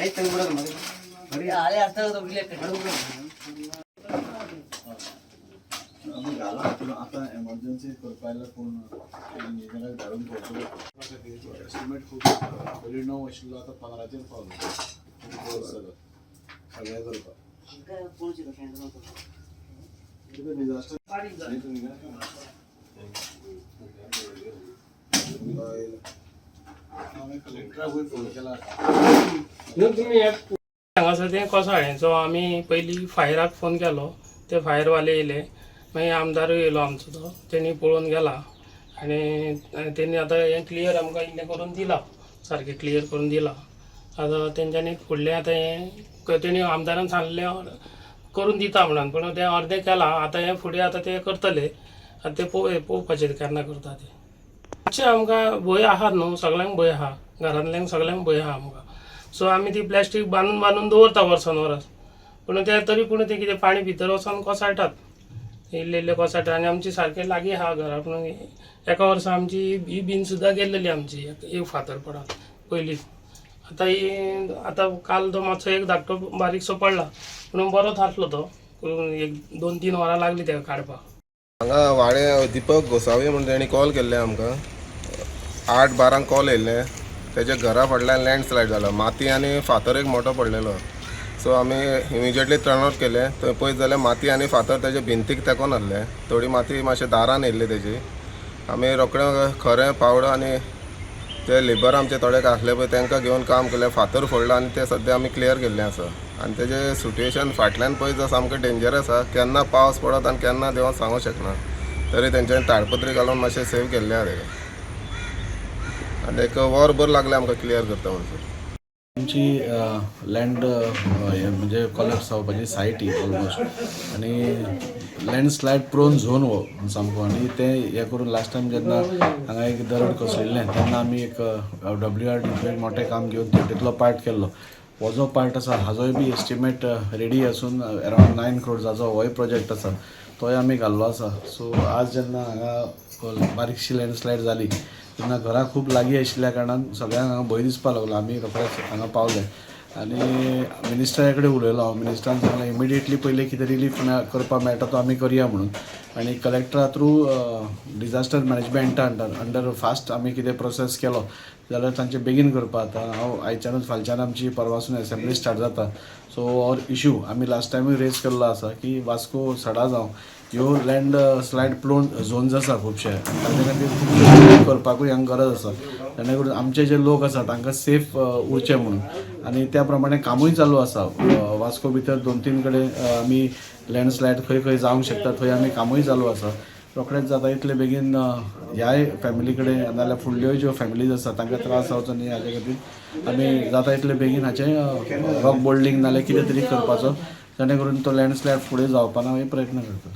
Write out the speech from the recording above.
आता एमर्जन्सी करपायला पूण इंजिनियराक धाडून पळयतलो एस्टिमेट खूब पयलीं 9 आशिल्लो आतां 15चेर पावलो सगळ्या करपाक डिजास्टर कलेक्टराक फोन केला हांगासर तें कोसळ्ळेंचो आमी पयलीं फायराक फोन केलो ते फायरवाले येयले मागीर आमदारूय येयलो आमचो तो तेणी पळोवन गेला आनी तेणी आतां हें क्लियर आमकां इल्लें करून दिलां सारकें क्लियर करून दिलां आतां तेंच्यांनी फुडलें आतां हें तेणी आमदारान सांगलें करून दिता म्हणून पूण तें अर्दें केलां आतां हें फुडें आतां तें करतले आतां तें पळोवपाचें केन्ना करता तें मातशें आमकां भंय आहा न्हू सगळ्यांक भंय आहा घरांतल्यांक सगळ्यांक भंय आहा आमकां सो आमी ती प्लास्टीक बांदून दवरता वर्सान वर्स पूण ते तरी पूण ते कितें पाणी भितर वचोन कोसळटात इल्ले कोसळटा आनी आमची सारकें लागीं आहा घरा पूण एका वर्सा आमची ही बीन सुद्दां गेल्लेली आमची एक फातर पडत पयलीं आतां काल तो मातसो एक धाकटो बारीकसो पडला पूण बरोच आसलो तो एक 2-3 वरां लागली तेका काडपाक हांगा वाडे दिपक गोसावी म्हणून तेणी कॉल केल्ले आमकां 8-12 कॉल येयल्ले तेजे घरा फाटल्यान लँडस्लायड जाला माती आनी फातर एक मोठो पडलेलो सो आमी इमिजिएटली टर्न आउट केले थंय पळयत जाल्यार माती आनी फातर तेजे भिंतीक तेकोन आहले थोडी माती मातशें दारान येयल्ली तेजी आमी रोखडें खरें पावडो आनी ते लेबर आमचे थोडे आसले पळय तांकां घेवन काम केलें फातर फोडला आनी ते सद्या आमी क्लियर केल्लें आसा आनी तेजें सिट्युएशन फाटल्यान पळयत जाल्यार सामकें डेंजरस आसा केन्ना पावस पडत आनी केन्ना देव सांगूंक शकना तरी तेंच्यांनी ताडपत्री घालून मातशें सेव केल्लें आहा तेका आनी एक वरभर लागलें आमकां क्लियर करता म्हणून आमची लँड म्हणजे कॉलेप्स जावपाची सायट ही ऑलमोस्ट आनी लँडस्लायड प्रोन झोन हो सामको आनी ते हे करून लास्ट टायम जेन्ना हांगा एक दरड कोसळिल्लें तेन्ना आमी एक WRD मोठें काम घेवन तितलो पार्ट केल्लो हो जो पार्ट आसा हाजोय बी एस्टिमेट रेडी आसून अरावंड 9 crores होय प्रोजेक्ट आसा तोय आमी घाल्लो आसा सो आज जेन्ना हांगा बारीकशी लँडस्लायड जाली तेन्ना घरा खूब लागीं आशिल्ल्या कारणान सगळ्यांक हांगा भंय दिसपाक लागलो आमी रोखडेच हांगा पावले आनी मिनिस्टरा कडेन उलयलो हांव मिनिस्टरान सांगलें इमिडिएटली पयलीं कितें रिलीफ करपाक मेळटा तो आमी करया म्हणून आनी कलेक्टरा थ्रू डिजास्टर मॅनेजमेंटा अंडर फास्ट आमी कितें प्रोसेस केलो जाल्यार तांचे बेगीन करपा आतां हांव आयच्यानूच फालच्यान आमची परवासून असेंब्ली स्टार्ट जाता सो हो इशू आमी लास्ट टायमूय रेज केल्लो आसा की वास्को सडा जावं ह्यो लँड स्लायड प्रोन झोन्स आसा खुबशे ताचे खातीर खूब करपाकूय हांगा गरज आसा जेणे करून आमचे जे लोक आसा तांकां सेफ उरचे म्हणून आनी त्या प्रमाणे कामूय चालू आसा वास्को भितर 2-3 कडेन आमी लँडस्लायड खंय जावंक शकता थंय आमी कामूय चालू आसा रोखडेंच जाता इतले बेगीन ह्याय फॅमिली कडेन नाजाल्यार फुडल्यो ज्यो फॅमिलीज आसा तांकां त्रास जावचो न्ही हाचे खातीर आमी जाता इतले बेगीन हाचें रॉक बोल्डिंग नाजाल्यार कितें तरी करपाचो जेणे करून तो लँडस्लायड फुडें जावपा ना हे प्रयत्न करता